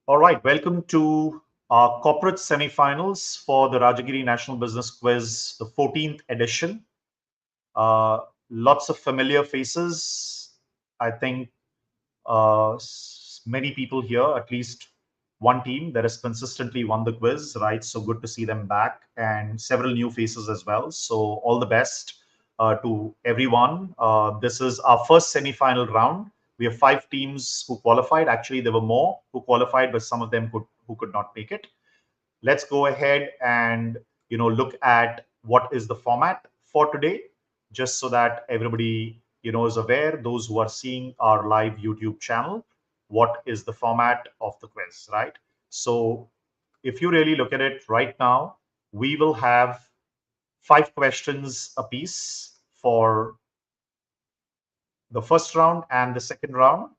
All right, welcome to our corporate semifinals for the Rajagiri National Business Quiz, the 14th edition. Lots of familiar faces. I think many people here, at least one team that has consistently won the quiz, right? So good to see them back, and several new faces as well. So all the best to everyone. This is our first semi-final round. We have 5 teams who qualified. Actually, there were more who qualified, but some of them who could not make it. Let's go ahead and look at what is the format for today, just so that everybody is aware. Those who are seeing our live YouTube channel, what is the format of the quiz, right? So if you really look at it right now, we will have 5 questions apiece for the first round and the second round.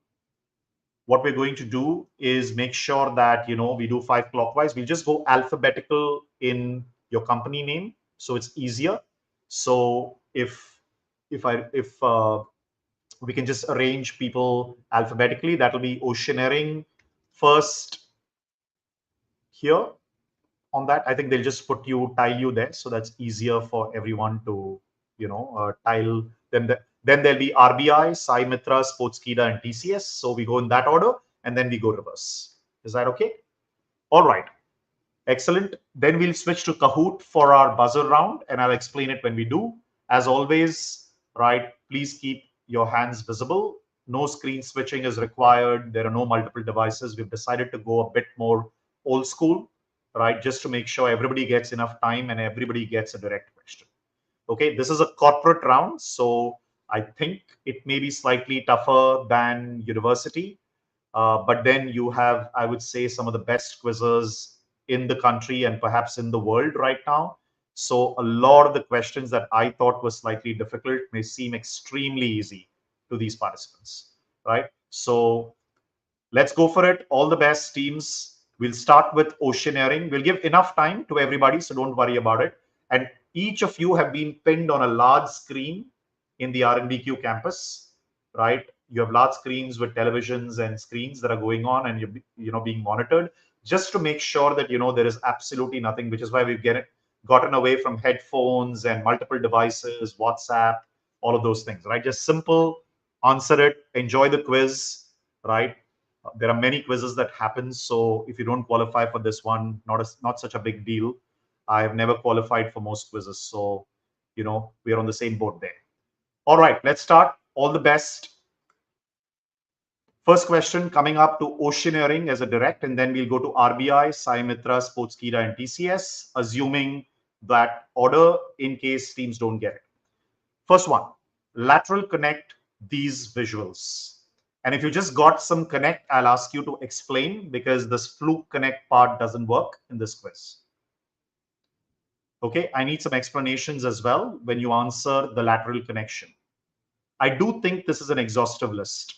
What we're going to do is make sure that we do 5 clockwise. We'll just go alphabetical in your company name, so it's easier. So if we can just arrange people alphabetically, that'll be oceaneering first here. On that, I think they'll just tile you there, so that's easier for everyone to tile. Then there'll be RBI, Sai Mitra, Sportskeeda, and TCS. So we go in that order, and then we go reverse. Is that okay? All right, excellent. Then we'll switch to Kahoot for our buzzer round, and I'll explain it when we do. As always, right? Please keep your hands visible. No screen switching is required. There are no multiple devices. We've decided to go a bit more old school, right? Just to make sure everybody gets enough time and everybody gets a direct question. Okay, this is a corporate round, so I think it may be slightly tougher than university, but then you have, I would say, some of the best quizzes in the country and perhaps in the world right now. So a lot of the questions that I thought were slightly difficult may seem extremely easy to these participants, right? So let's go for it. All the best, teams. We'll start with oceaneering. We'll give enough time to everybody, so don't worry about it. And each of you have been pinned on a large screen in the RNBQ campus, right? You have large screens with televisions and screens that are going on, and you're being monitored, just to make sure that there is absolutely nothing. Which is why we've gotten away from headphones and multiple devices, WhatsApp, all of those things, right? Just simple, answer it, enjoy the quiz, right? There are many quizzes that happen, so if you don't qualify for this one, not such a big deal. I have never qualified for most quizzes, so we are on the same boat there. All right, let's start. All the best. First question coming up to oceaneering as a direct, and then we'll go to RBI, Sai Mitra, Sportskeeda, and TCS, assuming that order in case teams don't get it. First one, lateral connect these visuals. And if you just got some connect, I'll ask you to explain, because this fluke connect part doesn't work in this quiz. Okay, I need some explanations as well when you answer the lateral connection. I do think this is an exhaustive list.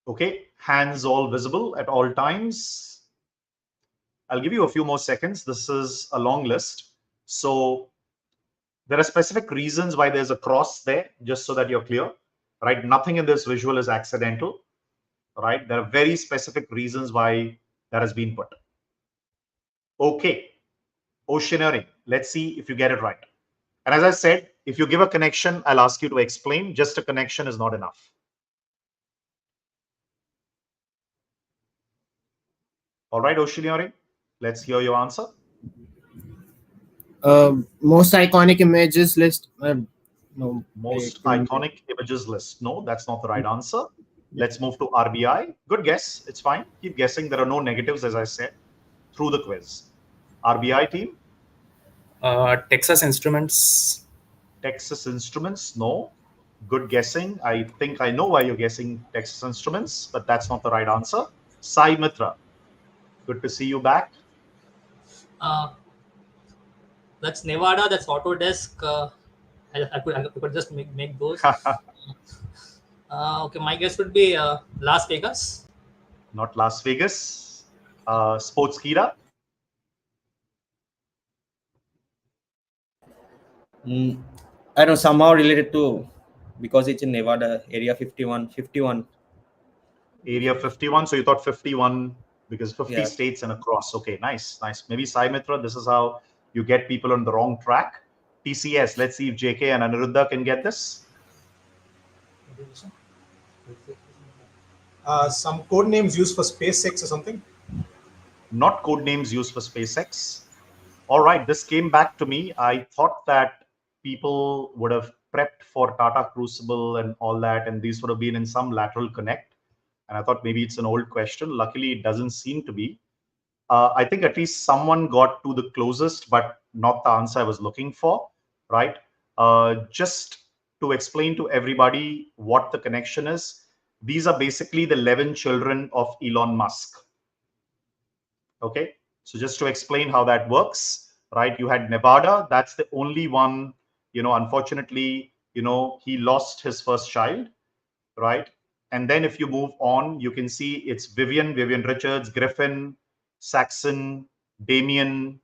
Okay, hands all visible at all times. I'll give you a few more seconds. This is a long list. So there are specific reasons why there's a cross there, just so that you're clear, right? Nothing in this visual is accidental, right? There are very specific reasons why that has been put. Okay, oceaneering. Let's see if you get it right. And as I said, if you give a connection, I'll ask you to explain. Just a connection is not enough. All right, oceaneering, let's hear your answer. Most iconic images list. No. Most iconic images list. No, that's not the right answer. Let's move to RBI. Good guess. It's fine. Keep guessing. There are no negatives, as I said, through the quiz. RBI team? Texas Instruments. Texas Instruments? No. Good guessing. I think I know why you're guessing Texas Instruments, but that's not the right answer. Sai Mitra, good to see you back. That's Nevada. That's Autodesk. I could just make those. Okay, my guess would be Las Vegas. Not Las Vegas. Sportskeeda. I don't know, somehow related to, because it's in Nevada, area 51. Area 51. So you thought 51 because 50 Yeah. states and across. Okay, nice. Maybe Sai Mitra, this is how you get people on the wrong track. TCS, let's see if JK and Aniruddha can get this. Some code names used for SpaceX or something. Not code names used for SpaceX. All right, this came back to me. I thought that people would have prepped for Tata Crucible and all that, and these would have been in some lateral connect. And I thought maybe it's an old question. Luckily, it doesn't seem to be. I think at least someone got to the closest, but not the answer I was looking for, right? Just to explain to everybody what the connection is, these are basically the 11 children of Elon Musk. Okay, so just to explain how that works, right? You had Nevada, that's the only one, unfortunately, he lost his first child, right? And then if you move on, you can see it's Vivian Richards, Griffin, Saxon, Damien,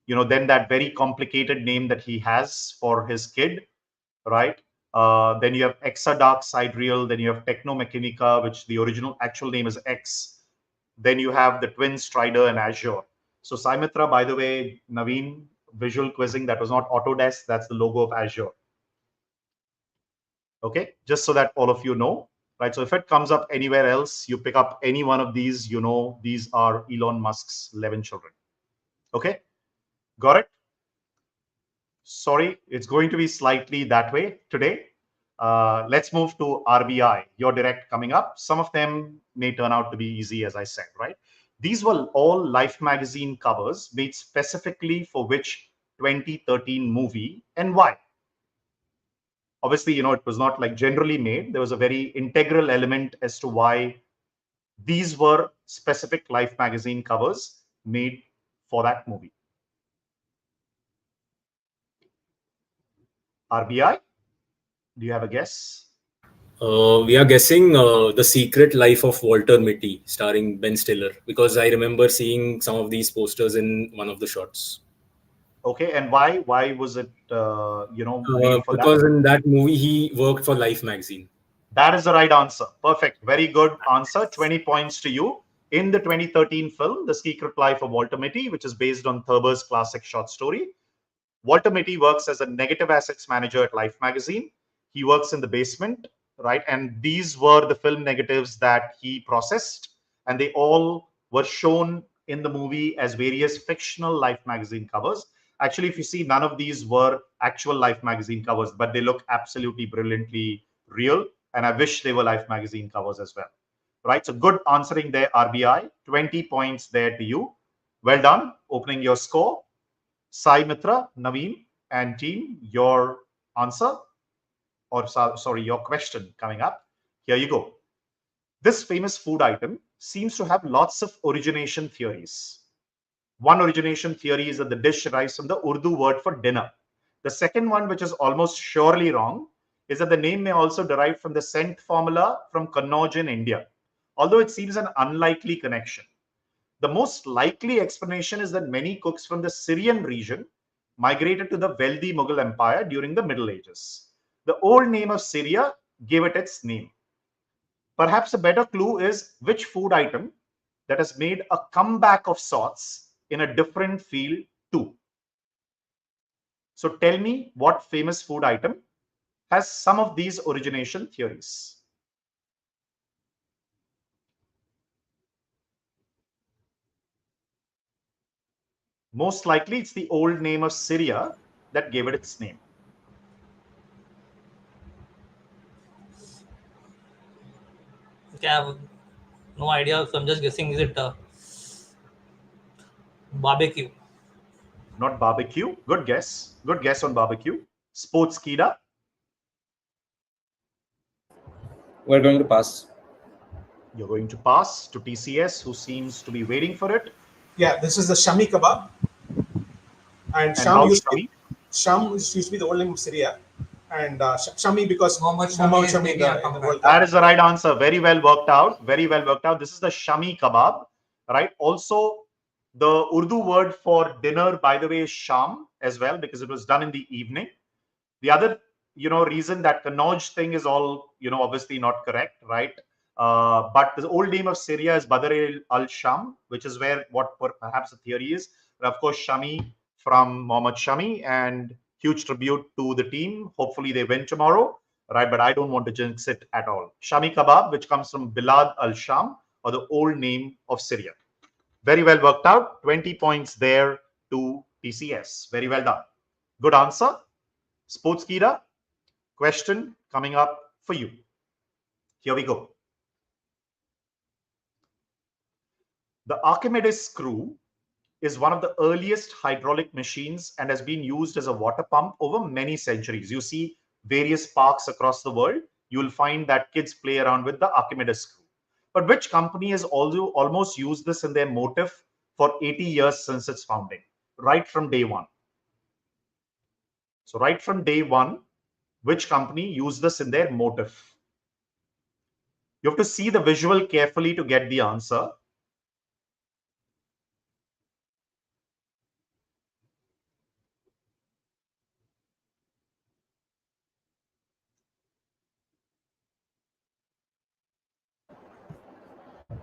then that very complicated name that he has for his kid, right? Then you have Exadark Sidereal, then you have Technomechanica, which the original actual name is X. Then you have the twin Strider and Azure. So Saimitra, by the way, Naveen, visual quizzing, that was not Autodesk, that's the logo of Azure. Okay, just so that all of you know, right? So if it comes up anywhere else, you pick up any one of these, these are Elon Musk's 11 children. Okay, got it? Sorry, it's going to be slightly that way today. Let's move to RBI, your direct coming up. Some of them may turn out to be easy, as I said, right? These were all Life magazine covers made specifically for which 2013 movie and why? Obviously, it was not like generally made. There was a very integral element as to why these were specific Life magazine covers made for that movie. RBI, do you have a guess? We are guessing The Secret Life of Walter Mitty, starring Ben Stiller, because I remember seeing some of these posters in one of the shots. Okay, and why? Why was it, made for because that? in that movie he worked for Life magazine. That is the right answer. Perfect. Very good answer. 20 points to you. In the 2013 film, The Secret Life of Walter Mitty, which is based on Thurber's classic short story, Walter Mitty works as a negative assets manager at Life magazine. He works in the basement, right? And these were the film negatives that he processed, and they all were shown in the movie as various fictional Life magazine covers. Actually, if you see, none of these were actual Life magazine covers, but they look absolutely brilliantly real. And I wish they were Life magazine covers as well, right? So good answering there, RBI. 20 points there to you. Well done. Opening your score. Sai Mitra, Naveen, and team, your answer, or sorry, your question coming up. Here you go. This famous food item seems to have lots of origination theories. One origination theory is that the dish derives from the Urdu word for dinner. The second one, which is almost surely wrong, is that the name may also derive from the scent formula from Kannauj in India, although it seems an unlikely connection. The most likely explanation is that many cooks from the Syrian region migrated to the wealthy Mughal Empire during the Middle Ages. The old name of Syria gave it its name. Perhaps a better clue is which food item that has made a comeback of sorts in a different field too. So tell me what famous food item has some of these origination theories. Most likely, it's the old name of Syria that gave it its name. Okay, I have no idea, so I'm just guessing. Is it barbecue? Not barbecue. Good guess. Good guess on barbecue. Sports Kida. We're going to pass. You're going to pass to TCS, who seems to be waiting for it. Yeah, this is the Shami kebab. And how Sham used to be the old name of Syria. And Shami because Muhammad Shami in the World Cup. That is the right answer. Very well worked out. Very well worked out. This is the Shami kebab, right? Also, the Urdu word for dinner, by the way, is Sham as well, because it was done in the evening. The other reason that Kannauj thing is all, obviously not correct, right? But the old name of Syria is Badr al-Sham, which is where what perhaps the theory is. But of course, Shami from Mohammad Shami, and huge tribute to the team. Hopefully they win tomorrow, right? But I don't want to jinx it at all. Shami kebab, which comes from Bilad al-Sham, or the old name of Syria. Very well worked out. 20 points there to TCS. Very well done. Good answer. Sportskeeda, question coming up for you. Here we go. The Archimedes screw is one of the earliest hydraulic machines and has been used as a water pump over many centuries. You see various parks across the world, you will find that kids play around with the Archimedes screw. But which company has also almost used this in their motive for 80 years since its founding, right from day one? So right from day one, which company used this in their motive? You have to see the visual carefully to get the answer.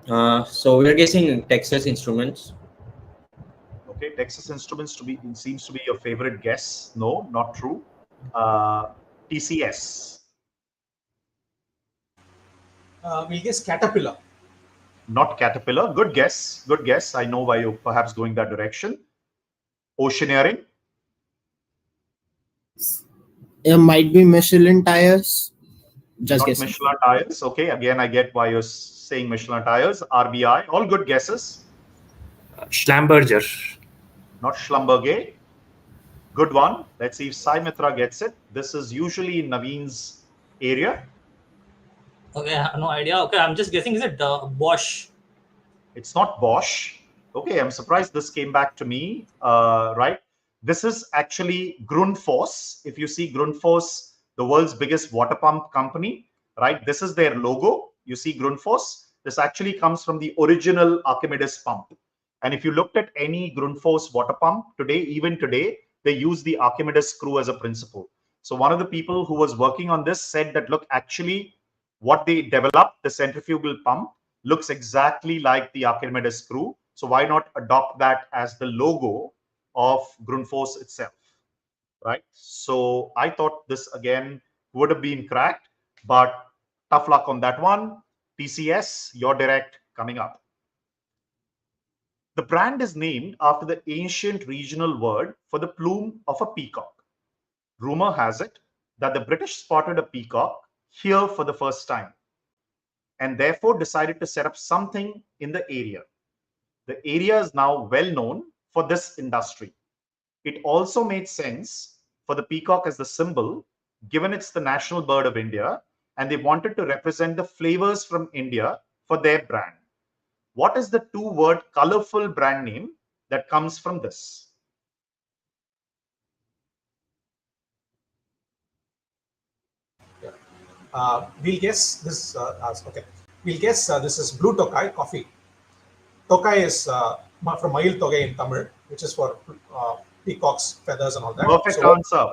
So we're guessing Texas Instruments. Okay, Texas Instruments seems to be your favorite guess. No, not true. TCS. We'll guess Caterpillar. Not Caterpillar. Good guess. Good guess. I know why you're perhaps going that direction. Oceaneering. It might be Michelin tires. Just Not guessing. Michelin tires. Okay, again, I get why you're saying Michelin tires. RBI. All good guesses. Schlumberger. Not Schlumberger. Good one. Let's see if Sai Mitra gets it. This is usually in Naveen's area. Okay, I have no idea. Okay, I'm just guessing. Is it Bosch? It's not Bosch. Okay, I'm surprised this came back to me. Right. This is actually Grundfos. If you see Grundfos, the world's biggest water pump company, right? This is their logo. You see Grundfos. This actually comes from the original Archimedes pump. And if you looked at any Grundfos water pump today, even today, they use the Archimedes screw as a principle. So one of the people who was working on this said that, look, actually, what they developed, the centrifugal pump, looks exactly like the Archimedes screw. So why not adopt that as the logo of Grundfos itself, right? So I thought this again would have been cracked, but tough luck on that one. TCS, your direct coming up. The brand is named after the ancient regional word for the plume of a peacock. Rumor has it that the British spotted a peacock here for the first time and therefore decided to set up something in the area. The area is now well known for this industry. It also made sense for the peacock as the symbol, given it's the national bird of India, and they wanted to represent the flavors from India for their brand. What is the two-word colorful brand name that comes from this? We'll guess this. Okay, we'll guess this is Blue Tokai coffee. Tokai is from Mayil Togai in Tamil, which is for peacock's feathers and all that. Perfect answer.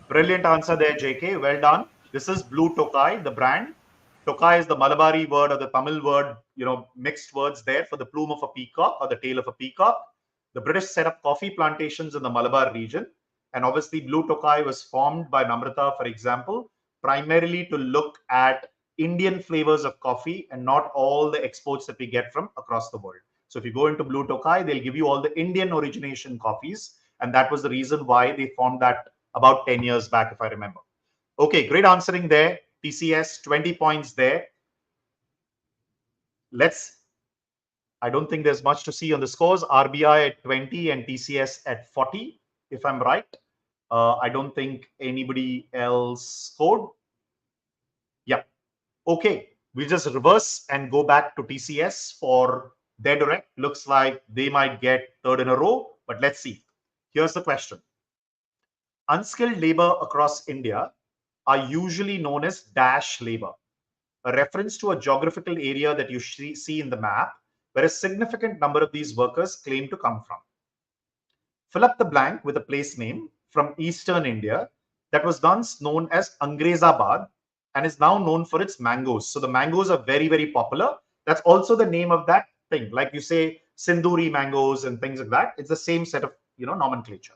Brilliant answer there, JK. Well done. This is Blue Tokai, the brand. Tokai is the Malabari word or the Tamil word, mixed words there for the plume of a peacock or the tail of a peacock. The British set up coffee plantations in the Malabar region. And obviously, Blue Tokai was formed by Namrata, for example, primarily to look at Indian flavors of coffee and not all the exports that we get from across the world. So if you go into Blue Tokai, they'll give you all the Indian origination coffees. And that was the reason why they formed that about 10 years back, if I remember. Okay, great answering there. TCS, 20 points there. I don't think there's much to see on the scores. RBI at 20 and TCS at 40, if I'm right. I don't think anybody else scored. Yeah. Okay, we'll just reverse and go back to TCS for their direct. Looks like they might get third in a row, but let's see. Here's the question. Unskilled labor across India are usually known as dash labor, a reference to a geographical area that you see in the map where a significant number of these workers claim to come from. Fill up the blank with a place name from Eastern India that was once known as Angrezabad and is now known for its mangoes. So the mangoes are very, very popular. That's also the name of that thing. Like you say, Sinduri mangoes and things like that. It's the same set of nomenclature.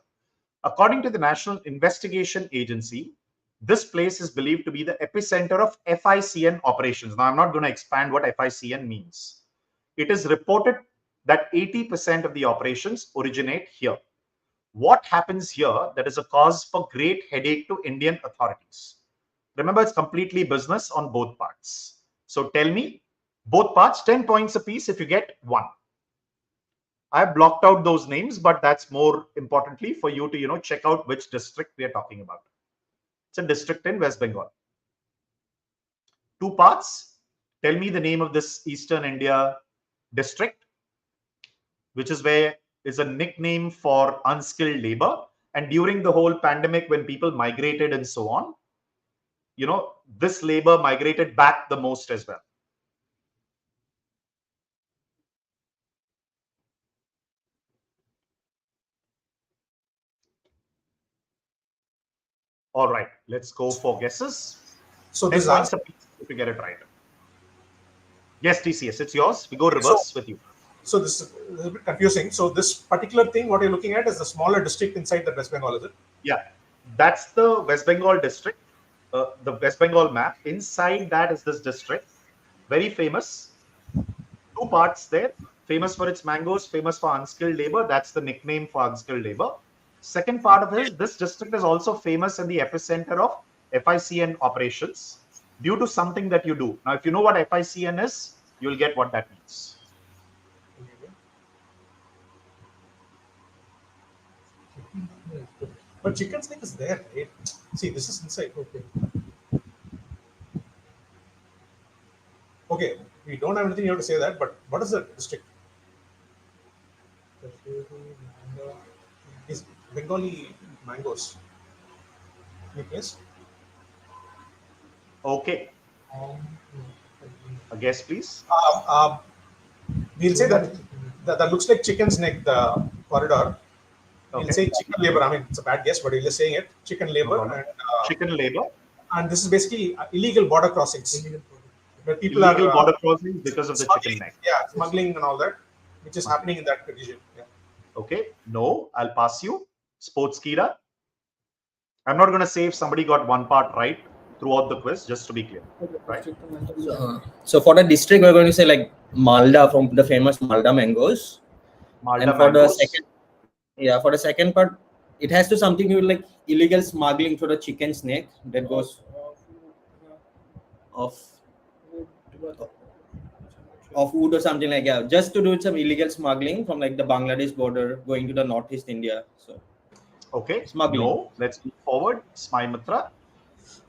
According to the National Investigation Agency, this place is believed to be the epicenter of FICN operations. Now, I'm not going to expand what FICN means. It is reported that 80% of the operations originate here. What happens here that is a cause for great headache to Indian authorities? Remember, it's completely business on both parts. So tell me, both parts, 10 points apiece if you get one. I've blocked out those names, but that's more importantly for you to, check out which district we are talking about. It's a district in West Bengal. Two parts. Tell me the name of this Eastern India district, which is where is a nickname for unskilled labor. And during the whole pandemic, when people migrated and so on, this labor migrated back the most as well. All right, let's go for guesses. So 10 this points asked, apiece if you get it right. Yes, TCS, it's yours. We go reverse with you. so this is a bit confusing. So this particular thing, what you're looking at is the smaller district inside the West Bengal, is it? Yeah, that's the West Bengal district, the West Bengal map. Inside that is this district, very famous. Two parts there, famous for its mangoes, famous for unskilled labor. That's the nickname for unskilled labor. Second part of this district is also famous in the epicenter of FICN operations due to something that you do. Now, if you know what FICN is, you'll get what that means. But chicken snake is there, right? See, this is inside. Okay, we don't have anything here to say that, but what is the district? Is Bengali mangoes. Any place? Okay. A guess, please. We'll say that looks like chicken's neck, the corridor. We'll say chicken labor. I mean, it's a bad guess, but we're just saying it. Chicken labor. And, chicken labor. And this is basically illegal border crossings. Where people illegal are border crossings because of the chicken neck. Yeah, smuggling and all that, which is happening in that region. Yeah. Okay. No, I'll pass you. Sportskeeda. I'm not going to say if somebody got one part right throughout the quiz, just to be clear. Right? So for the district, we're going to say like Malda, from the famous Malda mangoes. Malda and for mangoes. for the second part, it has to something to do like illegal smuggling for the chicken snake that goes of wood or something like that, just to do some illegal smuggling from like the Bangladesh border going to the northeast India. So okay, smuggling. No, let's move forward. Smile Mitra.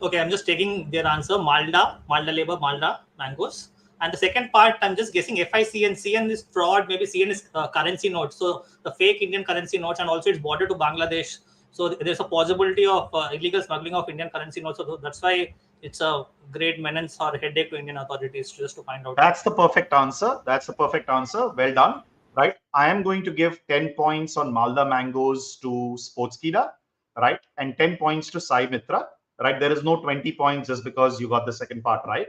Okay, I'm just taking their answer. Malda labor, Malda mangoes. And the second part, I'm just guessing FICN. CN is fraud. Maybe CN is currency notes. So the fake Indian currency notes, and also it's border to Bangladesh. So there's a possibility of illegal smuggling of Indian currency notes. So that's why it's a great menace or headache to Indian authorities just to find out. That's the perfect answer. That's the perfect answer. Well done. Right. I am going to give 10 points on Malda mangoes to Sportskeeda. Right. And 10 points to Sai Mitra. Right. There is no 20 points just because you got the second part right.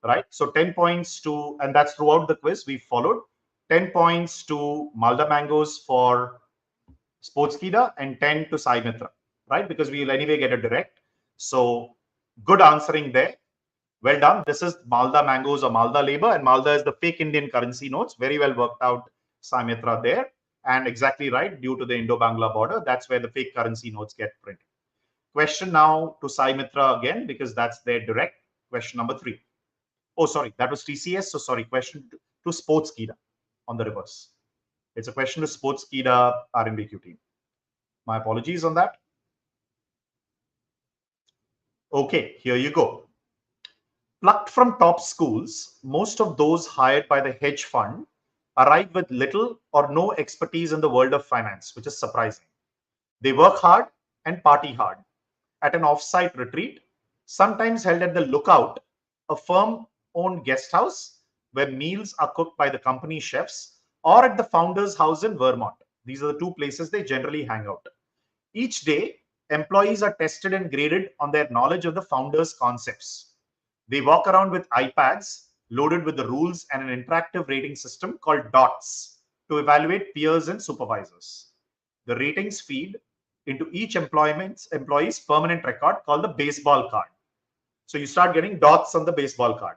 Right. So 10 points to, and that's throughout the quiz we followed. 10 points to Malda mangoes for Sportskeeda and 10 to Sai Mitra. Right. Because we will anyway get a direct. So good answering there. Well done. This is Malda mangoes or Malda labor, and Malda is the fake Indian currency notes. Very well worked out, Sai Mitra there. And exactly right, due to the Indo-Bangla border, that's where the fake currency notes get printed. Question now to Sai Mitra again, because that's their direct. Question number 3. Oh, sorry, that was TCS. So sorry, question to Sportskeeda on the reverse. It's a question to Sportskeeda NBQ team. My apologies on that. Okay, here you go. Plucked from top schools, most of those hired by the hedge fund arrive with little or no expertise in the world of finance, which is surprising. They work hard and party hard. At an off-site retreat, sometimes held at the Lookout, a firm-owned guest house where meals are cooked by the company chefs, or at the founder's house in Vermont. These are the two places they generally hang out. Each day, employees are tested and graded on their knowledge of the founder's concepts. They walk around with iPads loaded with the rules and an interactive rating system called DOTS to evaluate peers and supervisors. The ratings feed into each employee's permanent record called the baseball card. So you start getting dots on the baseball card.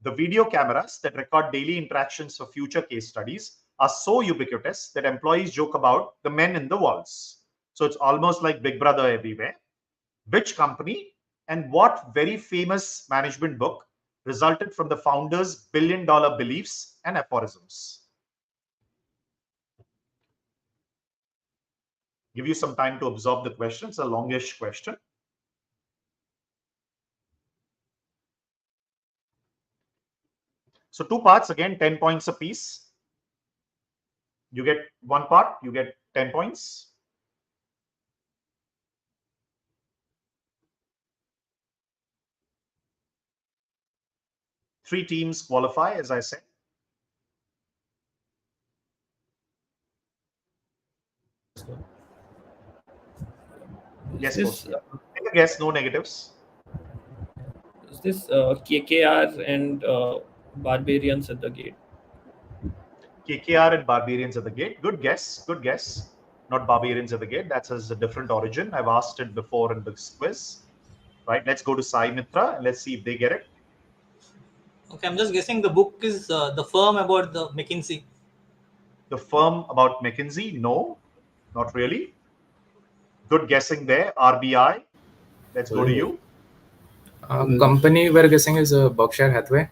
The video cameras that record daily interactions for future case studies are so ubiquitous that employees joke about the men in the walls. So it's almost like Big Brother everywhere. Which company and what very famous management book resulted from the founder's billion-dollar beliefs and aphorisms? Give you some time to absorb the question. It's a longish question. So 2 parts, again, 10 points a piece. You get 1 part, you get 10 points. Three teams qualify, as I said. Yes, take a guess, no negatives. Is this KKR and Barbarians at the Gate? KKR and Barbarians at the Gate. Good guess, good guess. Not Barbarians at the Gate. That has a different origin. I've asked it before in this quiz. Right, let's go to Sai Mitra and let's see if they get it. Okay, I'm just guessing the book is the firm about the McKinsey. The firm about McKinsey? No, not really. Good guessing there. RBI. Let's go to you. Company we're guessing is Berkshire Hathaway.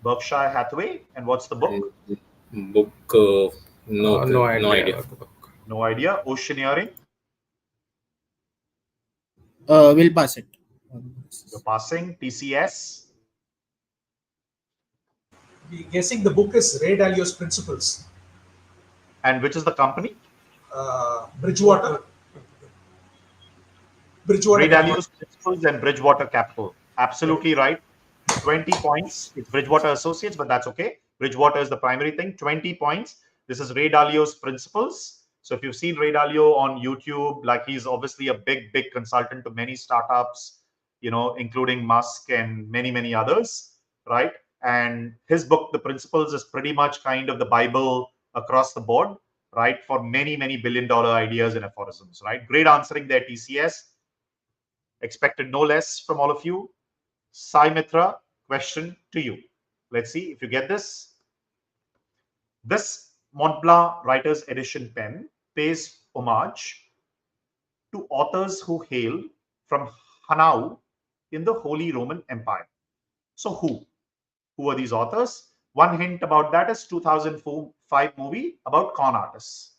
Berkshire Hathaway. And what's the book? Book, No idea. No idea. Oceaneering. We'll pass it. You're passing. TCS. We're guessing the book is Ray Dalio's Principles. And which is the company? Bridgewater. Ray Dalio's Principles and Bridgewater Capital. Absolutely right. 20 points. It's Bridgewater Associates, but that's okay. Bridgewater is the primary thing. 20 points. This is Ray Dalio's Principles. So if you've seen Ray Dalio on YouTube, like he's obviously a big consultant to many startups, you know, including Musk and many others, right? And his book, The Principles, is pretty much kind of the Bible across the board, right? For many billion-dollar ideas and aphorisms, right? Great answering there, TCS. Expected no less from all of you. Sai Mitra, question to you. Let's see if you get this. This Montblanc Writer's Edition pen pays homage to authors who hail from Hanau in the Holy Roman Empire. So who are these authors? One hint about that is 2005 movie about con artists.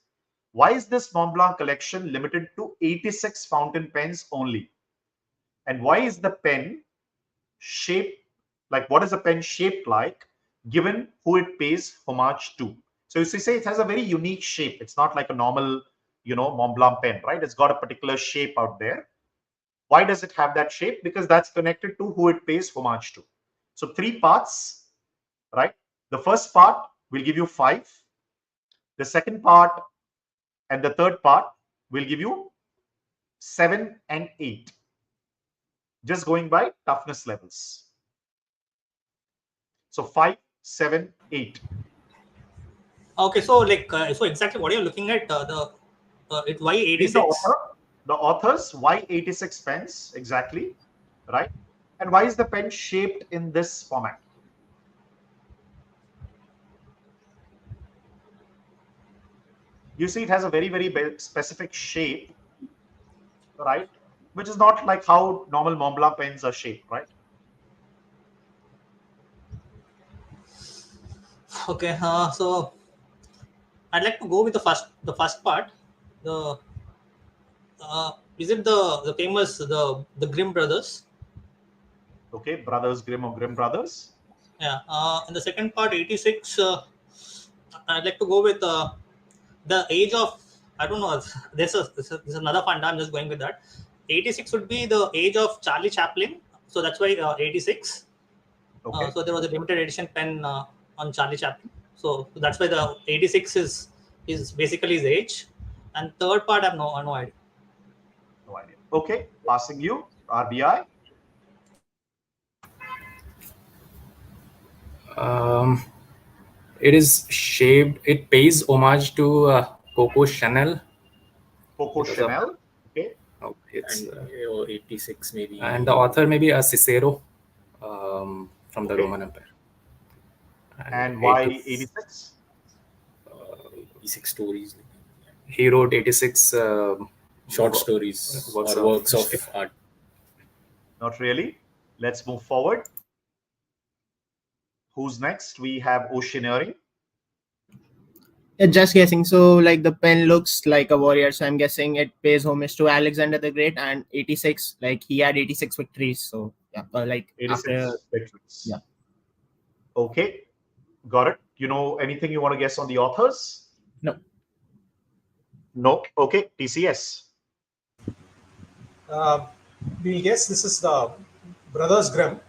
Why is this Montblanc collection limited to 86 fountain pens only? And why is the pen shaped like, what is the pen shaped like given who it pays homage to? So you say it has a very unique shape. It's not like a normal, you know, Montblanc pen, right? It's got a particular shape out there. Why does it have that shape? Because that's connected to who it pays homage to. So 3 parts, right? The first part will give you 5. The second part and the third part will give you 7 and 8. Just going by toughness levels. So 5, 7, 8. Okay, so like so exactly what you're looking at it why 86? The authors, why 86 pens exactly, right? And why is the pen shaped in this format? You see, it has a very specific shape, right? Which is not like how normal Montblanc pens are shaped, right? Okay, so I'd like to go with the first part. The is it the famous the Grimm brothers? Okay, Brothers Grimm or Grimm Brothers. Yeah. And the second part, 86. I'd like to go with the age of, I don't know. This is another fund. I'm just going with that. 86 would be the age of Charlie Chaplin. So that's why 86. Okay. So there was a limited edition pen on Charlie Chaplin. So that's why the 86 is basically his age. And third part, I have no idea. Okay, passing you, RBI. It is shaped. It pays homage to Coco Chanel. Coco Because of- Chanel. Okay. Oh, it's And 86 maybe. and the author maybe a Cicero from the Okay. Roman Empire. And why 86? 86? 86 stories. He wrote 86 Short stories works or of works of history. art. Not really. Let's move forward. Who's next? We have Oceaneering. Yeah, just guessing. So, like the pen looks like a warrior, so I'm guessing it pays homage to Alexander the Great. And 86, like he had 86 victories. So, yeah, like 86 after, victories. yeah. Okay, got it. You know anything you want to guess on the authors? No. No. Okay, TCS. We'll guess this is the Brothers Grimm,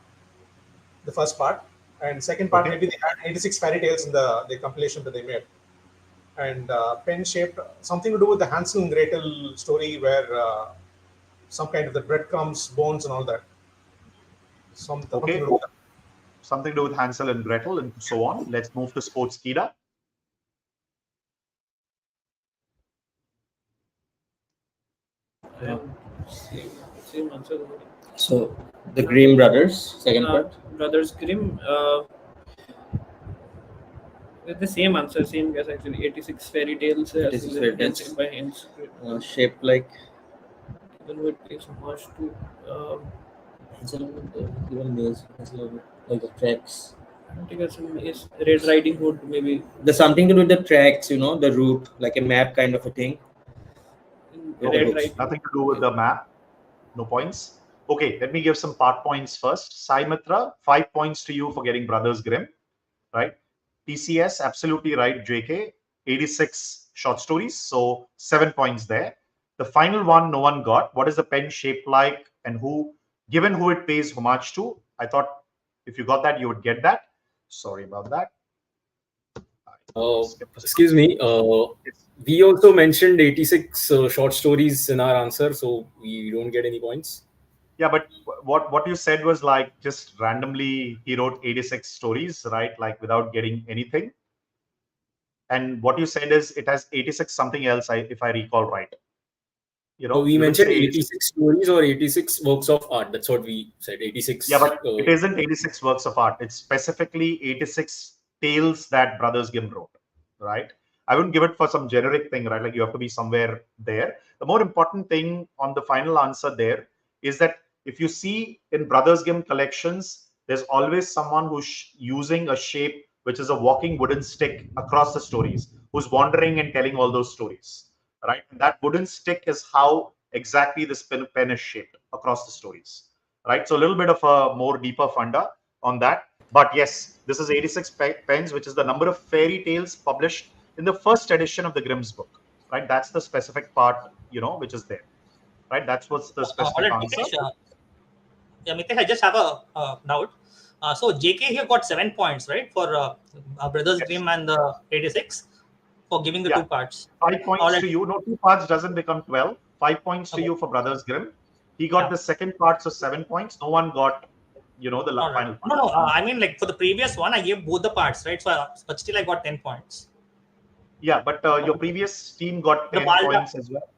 the first part, and second part Okay. maybe they had 86 fairy tales in the compilation that they made, and pen shaped something to do with the Hansel and Gretel story where some kind of the breadcrumbs, bones, and all that. Something Okay. to do with that. Something to do with Hansel and Gretel and so on. Let's move to Sports Kida. Same answer. So the Grimm brothers, second part. Brothers Grimm. With the same answer, same guess actually. 86 fairy tales. 86 fairy tales. By Heinz. Shaped like Even with pays homage to. even maize, like the tracks. I think it's Red Riding Hood maybe. There's something to do with the tracks, the route, like a map kind of a thing. No, Red Riding. nothing to do with the map. No points. Okay, let me give some part points first. Sai Mitra, 5 points to you for getting Brothers Grimm, right? TCS, absolutely right. JK, 86 short stories, so 7 points there. The final one, no one got. What is the pen shaped like, and who, given who it pays homage to? I thought if you got that, you would get that. Sorry about that. Excuse me. We also mentioned 86 short stories in our answer, so we don't get any points. Yeah, but what you said was like just randomly he wrote 86 stories, right? Like without getting anything. And what you said is it has 86 something else, if I recall right. So we you didn't mentioned say 86 stories or 86 works of art. That's what we said. 86. Yeah, but it isn't 86 works of art. It's specifically 86 tales that Brothers Grimm wrote, right? I wouldn't give it for some generic thing, right? Like you have to be somewhere there. The more important thing on the final answer there is that if you see in Brothers Grimm collections, there's always someone who's using a shape which is a walking wooden stick across the stories, who's wandering and telling all those stories, right? And that wooden stick is how exactly this pen is shaped across the stories, right? So a little bit of a more deeper funda on that. But yes, this is 86 pens, which is the number of fairy tales published in the first edition of the Grimm's book, right? That's the specific part, which is there, right? That's what's the specific answer. Mitesh, I just have a doubt. So JK here got 7 points, right, for Brothers Grimm and the 86 for giving the 2 parts. 5 points to you. No, 2 parts doesn't become 12. 5 points to you for Brothers Grimm. He got the second part, so 7 points. No one got, the final part. No. I mean, like for the previous one, I gave both the parts, right? So, but still, I got 10 points. Yeah, but your previous team got 10 points as well.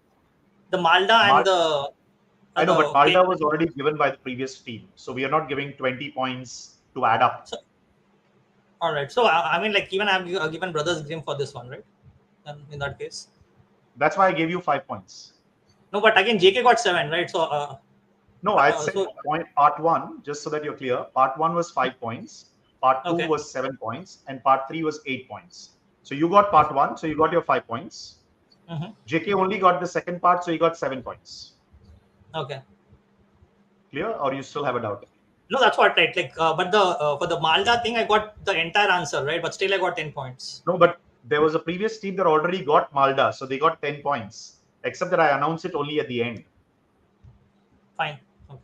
The Malda and the. I know, but Malda was already given by the previous team, so we are not giving 20 points to add up. So, all right. So I mean, like even I've given Brothers Grimm for this one, right? In that case. That's why I gave you 5 points. No, but again, JK got 7, right? So. No, I said part 1, just so that you're clear. Part 1 was 5 points. Part 2 was 7 points, and part 3 was 8 points. So you got part 1, so you got your 5 points. JK only got the second part, so he got 7 points. Okay. Clear, or you still have a doubt? No, that's what, right? Like, but the for the Malda thing, I got the entire answer, right? But still, I got 10 points. No, but there was a previous team that already got Malda, so they got 10 points. Except that I announced it only at the end. Fine. Okay.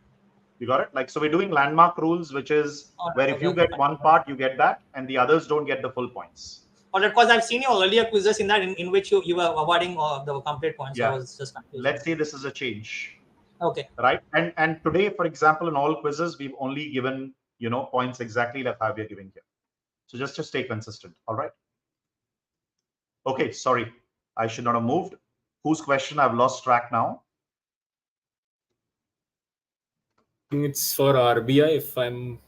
You got it? Like, so we're doing landmark rules, which is where if you get one part, you get that, and the others don't get the full points. Or because I've seen your earlier quizzes in that in which you were awarding the complete points. Yeah. So I was just confused. Let's say this is a change. Okay. Right. And today, for example, in all quizzes, we've only given, points exactly like how we are giving here. So just to stay consistent. All right. Okay. Sorry. I should not have moved. Whose question? I've lost track now. I think it's for RBI if I'm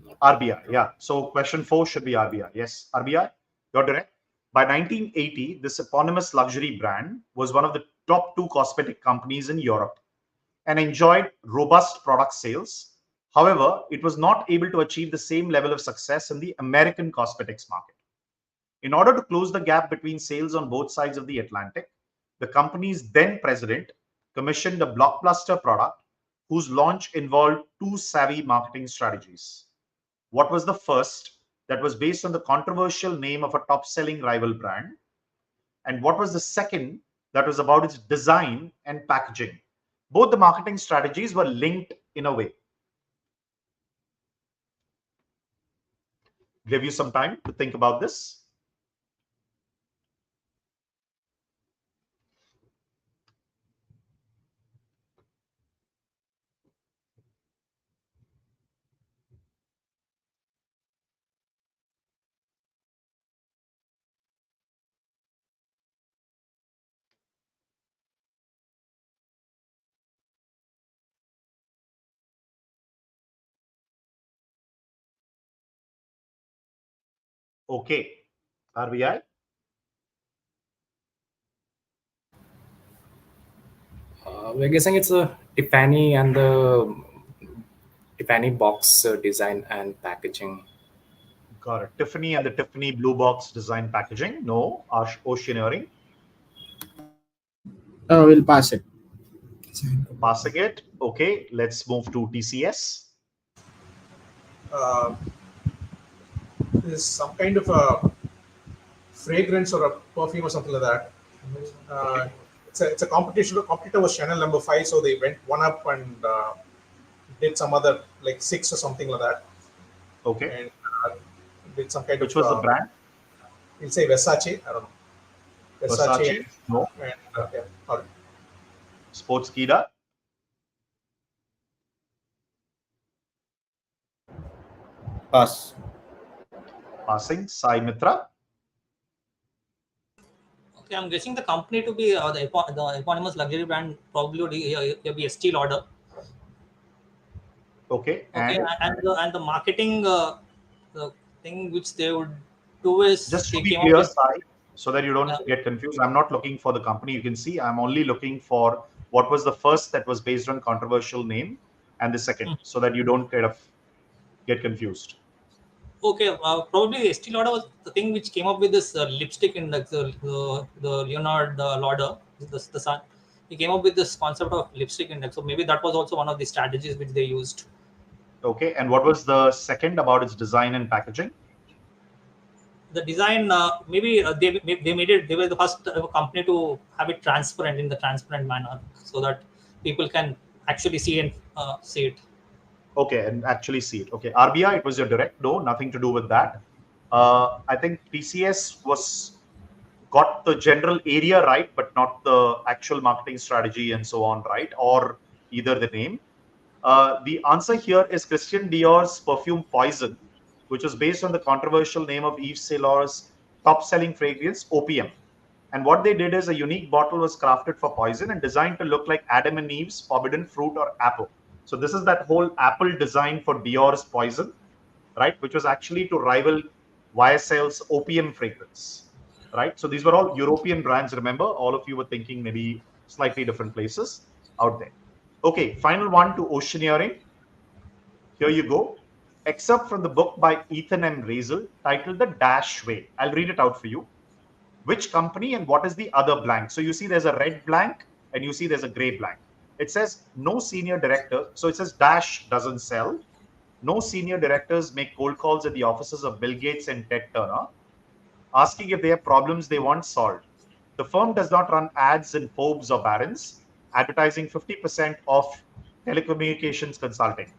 not RBI. Yeah. So question 4 should be RBI. Yes. RBI. You're direct. By 1980, this eponymous luxury brand was one of the top 2 cosmetic companies in Europe and enjoyed robust product sales. However, it was not able to achieve the same level of success in the American cosmetics market. In order to close the gap between sales on both sides of the Atlantic, the company's then president commissioned a blockbuster product whose launch involved 2 savvy marketing strategies. What was the first that was based on the controversial name of a top selling rival brand? And what was the second that was about its design and packaging? Both the marketing strategies were linked in a way. Give you some time to think about this. Okay. RBI. We're guessing it's a Tiffany and the Tiffany box design and packaging. Got it. Tiffany and the Tiffany blue box design packaging. No. Oceaneering. We'll pass it. Passing it. Okay. Let's move to TCS. Is some kind of a fragrance or a perfume or something like that. It's a competition. The competitor was Chanel No. 5, so they went one up and did some other like 6 or something like that, Okay. and did some kind Which of. was the brand? We'll say Versace. I don't know. Versace. No. And yeah, all right. Sportskeeda. Pass. Passing. Sai Mitra. Okay, I'm guessing the company to be the eponymous luxury brand probably would be Estee Lauder. Okay. Okay, And and the marketing the thing which they would do is just to they be came up clear, with Sai, so that you don't get confused, I'm not looking for the company. You can see I'm only looking for what was the first that was based on controversial name and the second, so that you don't kind of get confused. okay, probably Estee Lauder was the thing which came up with this lipstick index, the Leonard Lauder, the son. He came up with this concept of lipstick index. So maybe that was also one of the strategies which they used. Okay. And what was the second about its design and packaging? The design, maybe they made it. They were the first company to have it transparent in the transparent manner, so that people can actually see and see it. Okay. And actually see it. Okay. RBI, it was your direct. No, nothing to do with that. I think TCS got the general area right, but not the actual marketing strategy and so on, right? Or either the name. The answer here is Christian Dior's perfume Poison, which was based on the controversial name of Yves Saint Laurent's top-selling fragrance, Opium. And what they did is a unique bottle was crafted for Poison and designed to look like Adam and Eve's forbidden fruit or apple. So this is that whole apple design for Dior's Poison, right? Which was actually to rival YSL's Opium fragrance, right? So these were all European brands. Remember, all of you were thinking maybe slightly different places out there. Okay, final one to Oceaneering. Here you go. Excerpt from the book by Ethan M. Razel titled The Dash Way. I'll read it out for you. Which company and what is the other blank? So you see there's a red blank and you see there's a gray blank. It says no senior director. So it says Dash doesn't sell. No senior directors make cold calls at the offices of Bill Gates and Ted Turner, asking if they have problems they want solved. The firm does not run ads in Forbes or Barron's, advertising 50% of telecommunications consulting.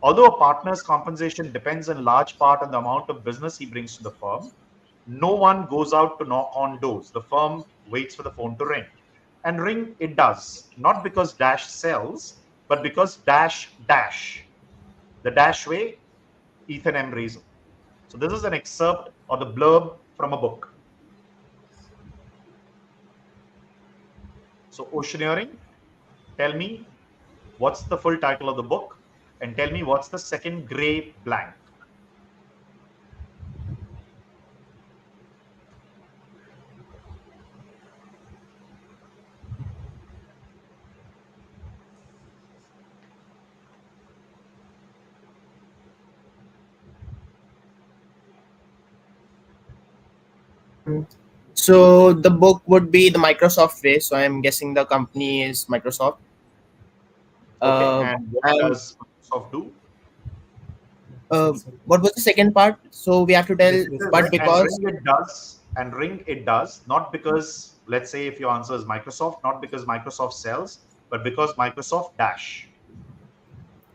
Although a partner's compensation depends in large part on the amount of business he brings to the firm, no one goes out to knock on doors. The firm waits for the phone to ring. And ring it does, not because Dash sells, but because dash dash, the dash way, Ethan M. Reason. So this is an excerpt or the blurb from a book. So Oceaneering, tell me what's the full title of the book and tell me what's the second gray blank. So the book would be the Microsoft way. So I'm guessing the company is Microsoft. Okay, and what and does Microsoft do? what was the second part? So we have to tell, but because and ring it does, not because, let's say if your answer is Microsoft, not because Microsoft sells, but because Microsoft dash.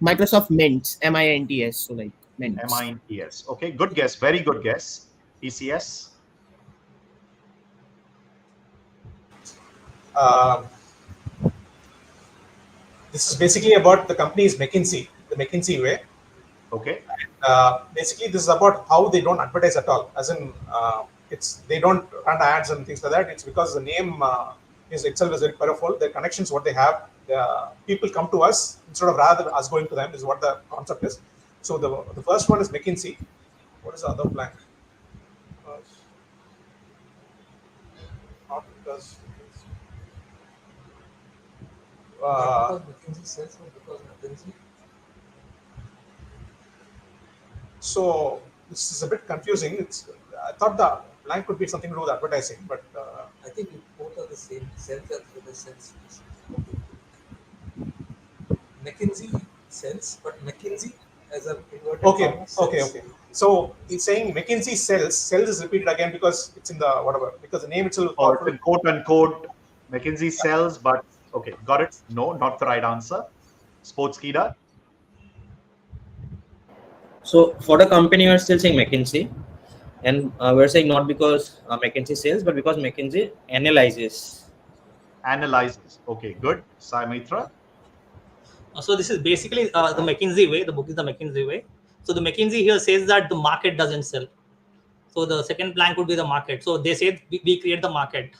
Microsoft mints, MINTS, so like mints. MINTS. Okay, good guess, very good guess. TCS. This is basically about the company's McKinsey, the McKinsey way. Okay. Basically, this is about how they don't advertise at all. As in, they don't run ads and things like that. It's because the name is itself is very powerful. The connections, what they have, the people come to us instead of rather than us going to them, is what the concept is. So the first one is McKinsey. What is the other blank? Not because. McKinsey sells or because McKinsey? So this is a bit confusing. I thought the blank could be something to do with advertising, but I think both are the same. Sells with the sense. McKinsey sells, but McKinsey as a inverted okay. So it's saying McKinsey sells. Sells is repeated again because it's in the whatever, because the name itself. Or it's in quote unquote McKinsey sells, but okay, got it. No, not the right answer. Sportskeeda. So for the company, we're still saying McKinsey, and we're saying not because McKinsey sells, but because McKinsey analyzes. Analyzes. Okay, good. Sai Mitra. So this is basically the McKinsey way. The book is the McKinsey way. So the McKinsey here says that the market doesn't sell. So the second blank would be the market. So they say we create the market.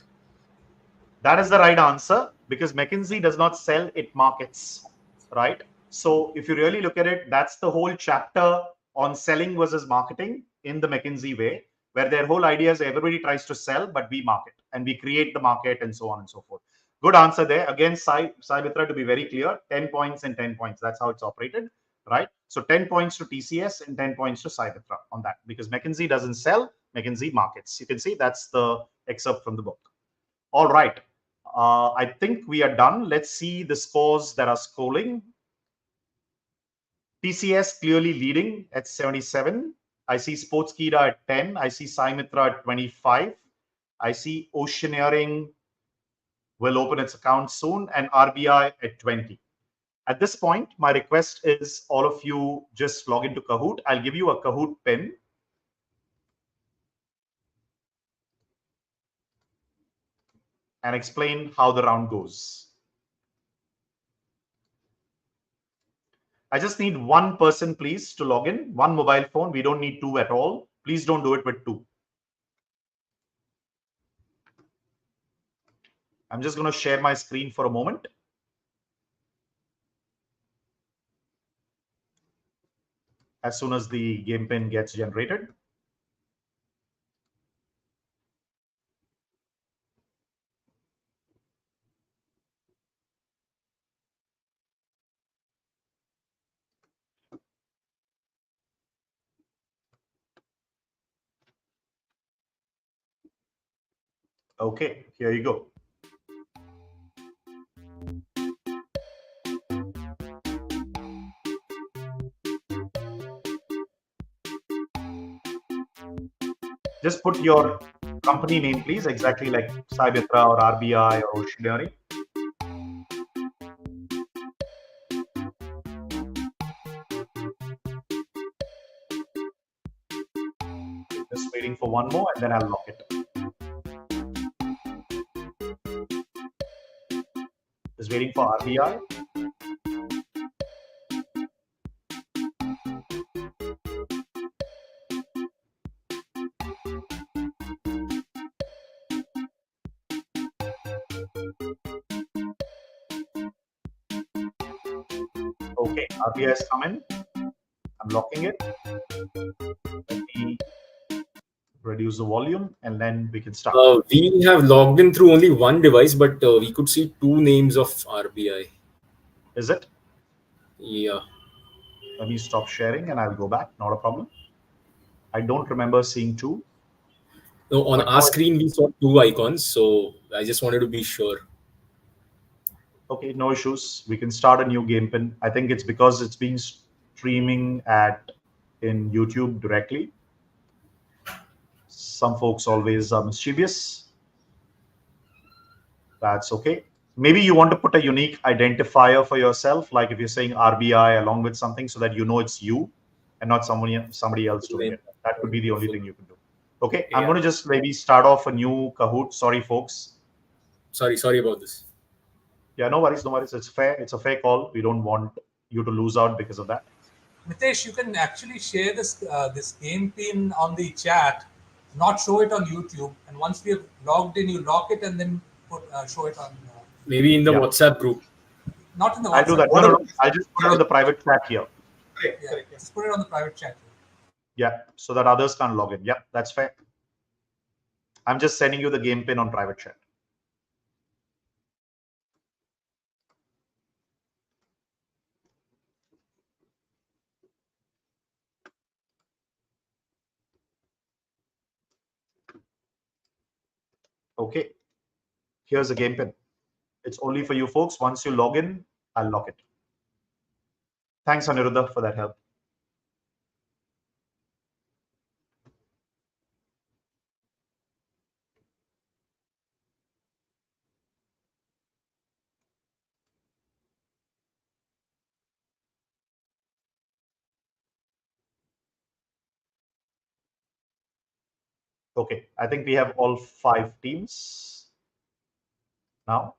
That is the right answer because McKinsey does not sell, it markets, right? So if you really look at it, that's the whole chapter on selling versus marketing in the McKinsey way, where their whole idea is everybody tries to sell, but we market and we create the market and so on and so forth. Good answer there. Again, Sai Mitra, to be very clear, 10 points and 10 points. That's how it's operated, right? So 10 points to TCS and 10 points to Sai Mitra on that because McKinsey doesn't sell, McKinsey markets. You can see that's the excerpt from the book. All right. I think we are done. Let's see the scores that are scrolling. TCS clearly leading at 77. I see Sportskeeda at 10. I see Sai Mitra at 25. I see Oceaneering will open its account soon and RBI at 20. At this point, my request is all of you just log into Kahoot. I'll give you a Kahoot pin. And explain how the round goes. I just need one person, please, to log in. One mobile phone. We don't need two at all. Please don't do it with two. I'm just going to share my screen for a moment. As soon as the game pin gets generated. Okay, here you go. Just put your company name, please, exactly like Sai Mitra or RBI or Oceaneering. Just waiting for one more and then I'll lock it. Just waiting for RBI. Okay, RBI has come in. I'm locking it. Let me reduce the volume and then we can start. We have logged in through only one device, but we could see two names of RBI. Is it? Yeah. Let me stop sharing and I'll go back. Not a problem. I don't remember seeing two. No, on But our screen we saw two icons, so I just wanted to be sure. Okay, no issues. We can start a new game pin. I think it's because it's being streaming in YouTube directly. Some folks always are mischievous. That's okay. Maybe you want to put a unique identifier for yourself, like if you're saying RBI along with something, so that you know it's you and not somebody else doing it. That could be the only thing you can do. Okay, I'm going to just maybe start off a new Kahoot. Sorry, folks. Sorry about this. Yeah, no worries, no worries. It's fair. It's a fair call. We don't want you to lose out because of that. Mitesh, you can actually share this game pin on the chat, not show it on YouTube. And once we have logged in, you lock it and then show it on. Maybe in the WhatsApp group. Not in the WhatsApp. I'll do that. No. I'll just put it on the private chat here. Correct. Just put it on the private chat. Yeah, so that others can't log in. Yeah, that's fair. I'm just sending you the game pin on private chat. Okay, here's the game pin. It's only for you folks. Once you log in, I'll lock it. Thanks, Aniruddha, for that help. Okay, I think we have all 5 teams now.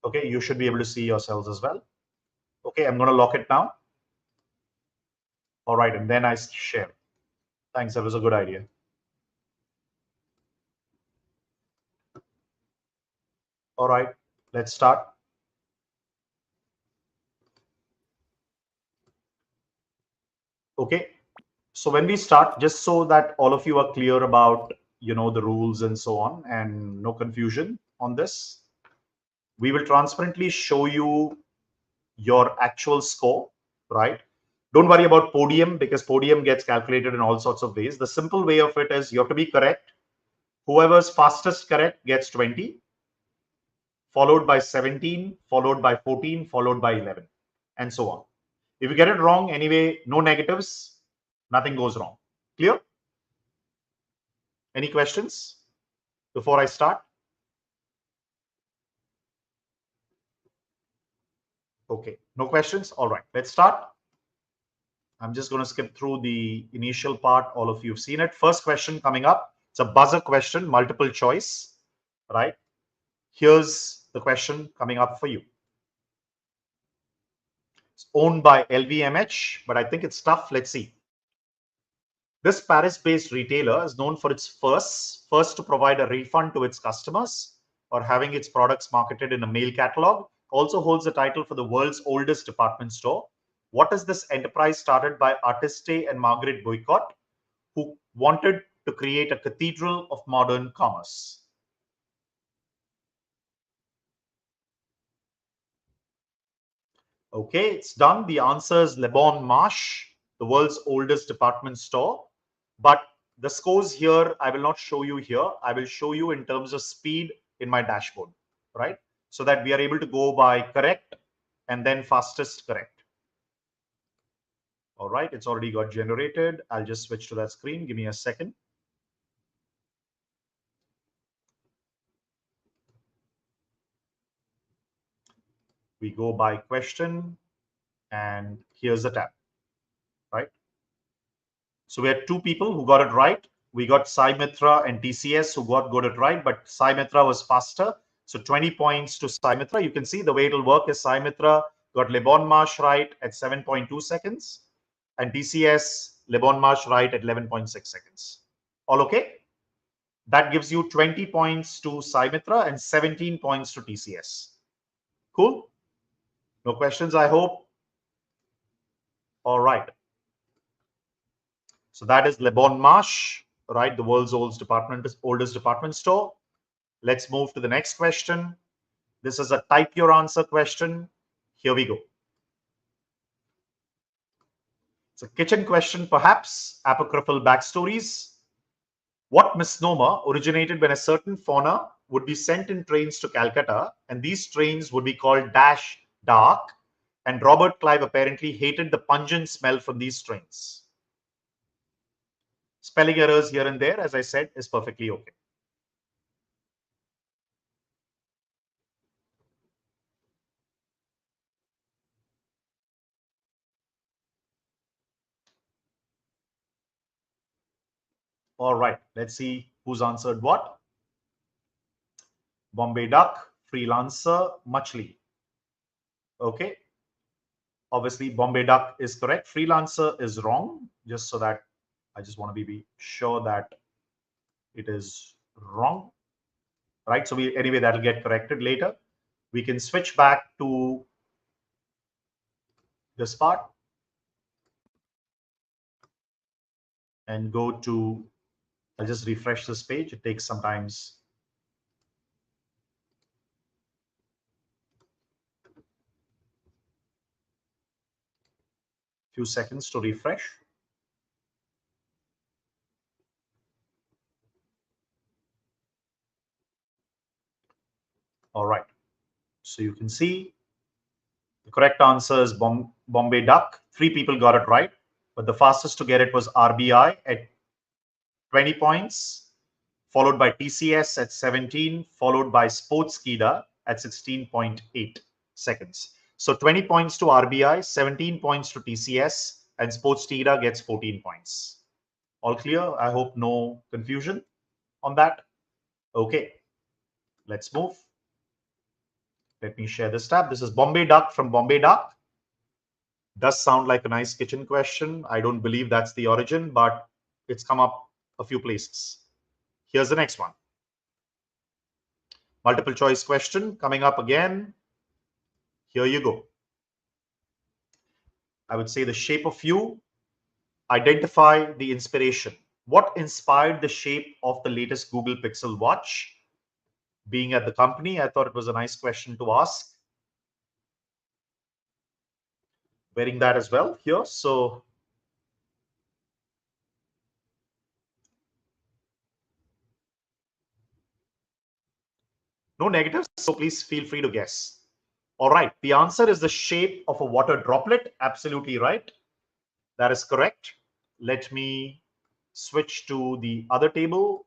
Okay, you should be able to see yourselves as well. Okay, I'm going to lock it now. All right, and then I share. Thanks, that was a good idea. All right, let's start. Okay, so when we start, just so that all of you are clear about, the rules and so on, and no confusion on this, we will transparently show you your actual score, right? Don't worry about podium, because podium gets calculated in all sorts of ways. The simple way of it is you have to be correct. Whoever's fastest correct gets 20, followed by 17, followed by 14, followed by 11, and so on. If you get it wrong, anyway, no negatives, nothing goes wrong. Clear? Any questions before I start? Okay, no questions. All right, let's start. I'm just going to skip through the initial part. All of you have seen it. First question coming up. It's a buzzer question, multiple choice, right? Here's the question coming up for you. It's owned by LVMH, but I think it's tough. Let's see. This Paris-based retailer is known for its first to provide a refund to its customers or having its products marketed in a mail catalog. Also holds the title for the world's oldest department store. What is this enterprise started by Artiste and Margaret Boycott, who wanted to create a cathedral of modern commerce? Okay, it's done. The answer is Le Bon Marche, the world's oldest department store. But the scores here, I will not show you here. I will show you in terms of speed in my dashboard, right? So that we are able to go by correct and then fastest correct. All right, it's already got generated. I'll just switch to that screen. Give me a second. We go by question, and here's the tab, right? So we had 2 people who got it right. We got Sai Mitra and TCS who got it right, but Sai Mitra was faster. So 20 points to Sai Mitra. You can see the way it'll work is Sai Mitra got Le Bon Marche right at 7.2 seconds and TCS Le Bon Marche right at 11.6 seconds. All okay? That gives you 20 points to Sai Mitra and 17 points to TCS. Cool? No questions, I hope. All right. So that is Le Bon Marche, right? The world's oldest department store. Let's move to the next question. This is a type your answer question. Here we go. It's a kitchen question, perhaps. Apocryphal backstories. What misnomer originated when a certain fauna would be sent in trains to Calcutta, and these trains would be called dash dark, and Robert Clive apparently hated the pungent smell from these trains. Spelling errors here and there, as I said, is perfectly okay. All right, let's see who's answered what. Bombay Duck, Freelancer, Machli. Okay. Obviously, Bombay Duck is correct. Freelancer is wrong, just so that I just want to be sure that it is wrong. Right. So anyway, that'll get corrected later. We can switch back to this part and go to, I'll just refresh this page. It takes sometimes few seconds to refresh. All right. So you can see the correct answer is Bombay Duck. 3 people got it right, but the fastest to get it was RBI at 20 points, followed by TCS at 17, followed by Sportskeeda at 16.8 seconds. So 20 points to RBI, 17 points to TCS, and Sportskeeda gets 14 points. All clear? I hope no confusion on that. Okay, let's move. Let me share this tab. This is Bombay Duck from Bombay Duck. Does sound like a nice kitchen question. I don't believe that's the origin, but it's come up a few places. Here's the next one. Multiple choice question coming up again. Here you go. I would say the shape of you. Identify the inspiration. What inspired the shape of the latest Google Pixel Watch? Being at the company, I thought it was a nice question to ask. Wearing that as well here. So no negatives, so please feel free to guess. All right, the answer is the shape of a water droplet. Absolutely right. That is correct. Let me switch to the other table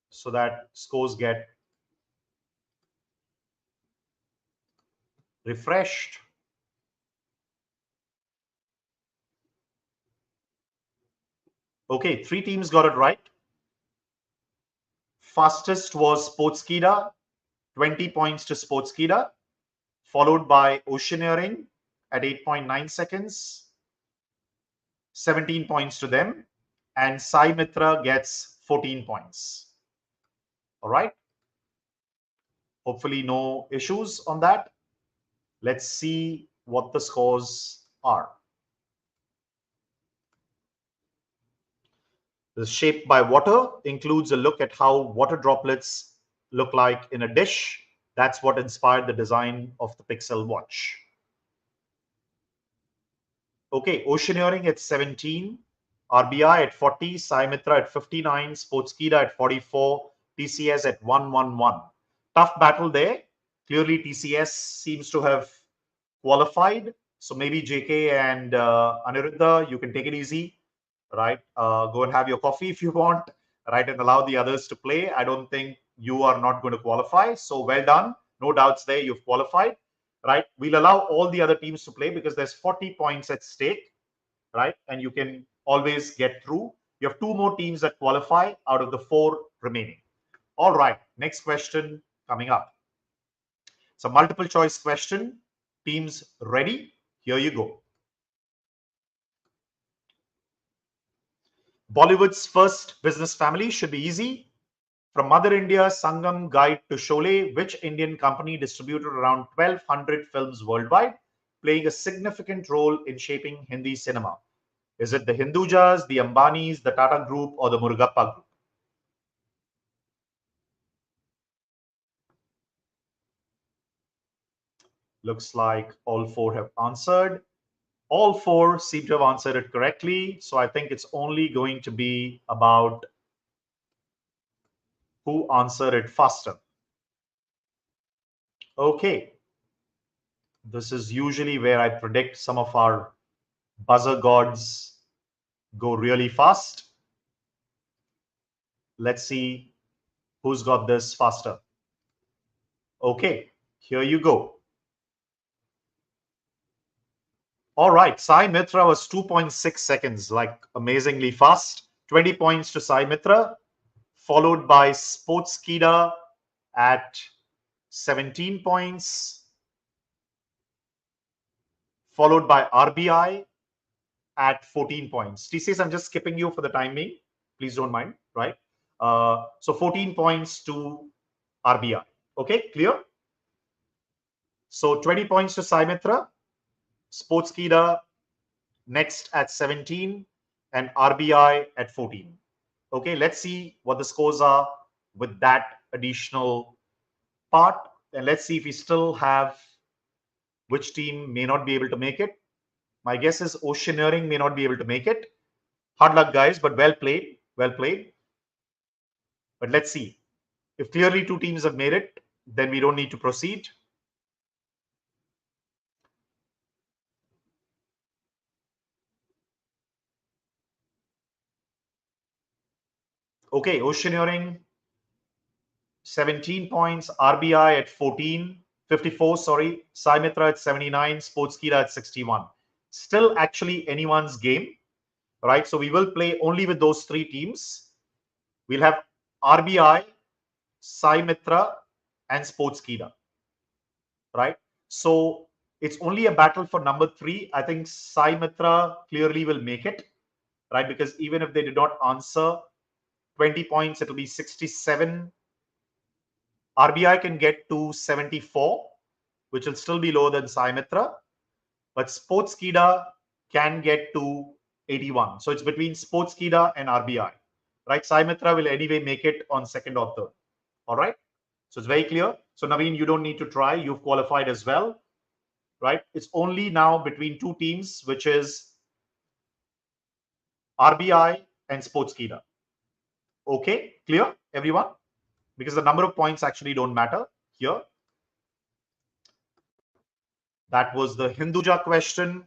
so that scores get refreshed. Okay, 3 teams got it right. Fastest was Sportskeeda, 20 points to Sportskeeda, followed by Oceaneering at 8.9 seconds, 17 points to them, and Sai Mitra gets 14 points. All right. Hopefully no issues on that. Let's see what the scores are. The shape by water includes a look at how water droplets look like in a dish. That's what inspired the design of the Pixel Watch. Okay, Oceaneering at 17, RBI at 40, Sai Mitra at 59, Sportskeeda at 44, TCS at 111. Tough battle there. Clearly, TCS seems to have qualified. So maybe JK and Aniruddha, you can take it easy, right? Go and have your coffee if you want, right? And allow the others to play. I don't think you are not going to qualify. So well done. No doubts there. You've qualified, right? We'll allow all the other teams to play because there's 40 points at stake, right? And you can always get through. You have 2 more teams that qualify out of the 4 remaining. All right. Next question coming up. It's a multiple choice question. Teams ready? Here you go. Bollywood's first business family should be easy. From Mother India, Sangam Guide to Sholay, which Indian company distributed around 1,200 films worldwide? playing a significant role in shaping Hindi cinema? Is it the Hindujas, the Ambanis, the Tata Group, or the Murugappa Group? Looks like all four have answered. All four seem to have answered it correctly. So I think it's only going to be about who answered it faster. Okay. This is usually where I predict some of our buzzer gods go really fast. Let's see who's got this faster. Okay, here you go. All right, Sai Mitra was 2.6 seconds, like amazingly fast. 20 points to Sai Mitra, followed by Sportskida at 17 points, followed by RBI at 14 points. TCS, I'm just skipping you for the time being. Please don't mind, right? So 14 points to RBI. Okay, clear? So 20 points to Sai Mitra, Sportskida next at 17, and RBI at 14. Okay, let's see what the scores are with that additional part. And let's see if we still have which team may not be able to make it. My guess is Oceaneering may not be able to make it. Hard luck, guys, but well played. Well played. But let's see. If clearly two teams have made it, then we don't need to proceed. Okay, Oceaneering, 17 points, RBI at 54, sorry, Sai Mitra at 79, Sportskida at 61. Still actually anyone's game, right? So we will play only with those three teams. We'll have RBI, Sai Mitra, and Sportskida, right? So it's only a battle for number 3. I think Sai Mitra clearly will make it, right? Because even if they did not answer 20 points, it'll be 67. RBI can get to 74, which will still be lower than Sai Mitra, but Sportskida can get to 81. So it's between Sportskida and RBI, right? Sai Mitra will anyway make it on second or third. All right. So it's very clear. So Naveen, you don't need to try. You've qualified as well, right? It's only now between two teams, which is RBI and Sportskida. Okay, clear, everyone? Because the number of points actually don't matter here. That was the Hinduja question.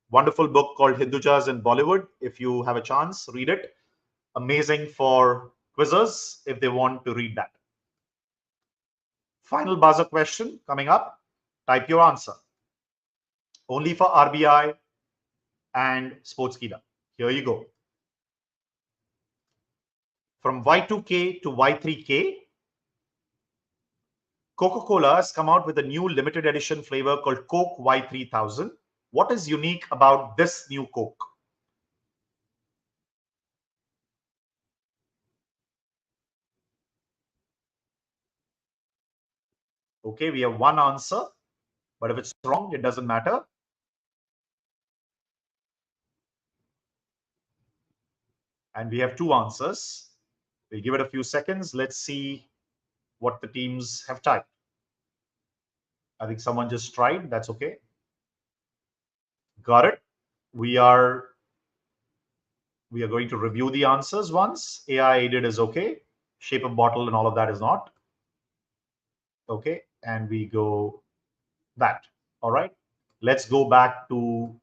Wonderful book called Hindujas in Bollywood. If you have a chance, read it. Amazing for quizzers if they want to read that. Final buzzer question coming up. Type your answer. Only for RBI and Sportskida. Here you go. From Y2K to Y3K, Coca-Cola has come out with a new limited edition flavor called Coke Y3000. What is unique about this new Coke? Okay, we have one answer, but if it's wrong, it doesn't matter. And we have two answers. We'll give it a few seconds. Let's see what the teams have typed. I think someone just tried. That's okay. Got it. We are going to review the answers once. AI aided is okay. Shape of bottle and all of that is not. Okay. And we go that. All right. Let's go back to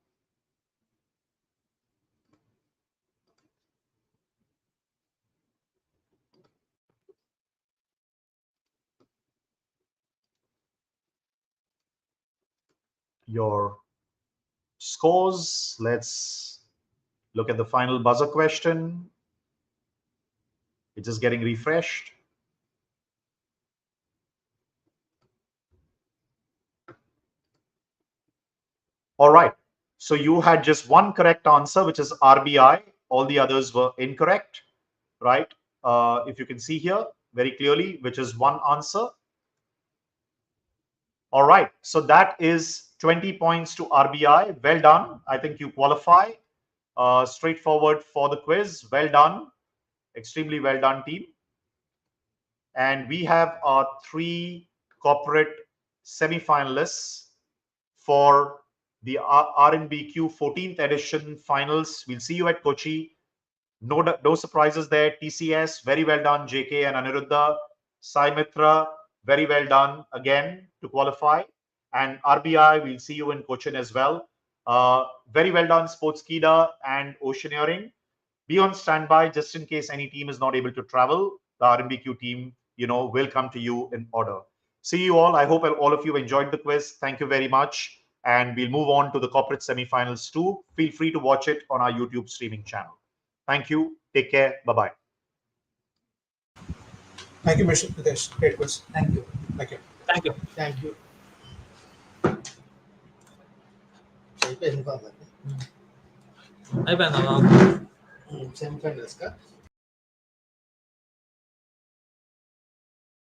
your scores. Let's look at the final buzzer question. It's just getting refreshed. All right. So you had just one correct answer, which is RBI. All the others were incorrect, right? If you can see here very clearly, which is one answer. All right. So that is 20 points to RBI. Well done. I think you qualify. Straightforward for the quiz. Well done. Extremely well done, team. And we have our 3 corporate semi-finalists for the RNBQ 14th edition finals. We'll see you at Kochi. No surprises there. TCS, very well done. JK and Aniruddha. Sai Mitra, very well done again to qualify. And RBI, we'll see you in Cochin as well. Very well done, Sportskeeda and Oceaneering. Be on standby just in case any team is not able to travel. The RNBQ team, will come to you in order. See you all. I hope all of you enjoyed the quiz. Thank you very much. And we'll move on to the corporate semifinals too. Feel free to watch it on our YouTube streaming channel. Thank you. Take care. Bye-bye. Thank you, Mr. Pritesh. Great quiz. Thank you. Thank you. Thank you. Thank you. Semifinals का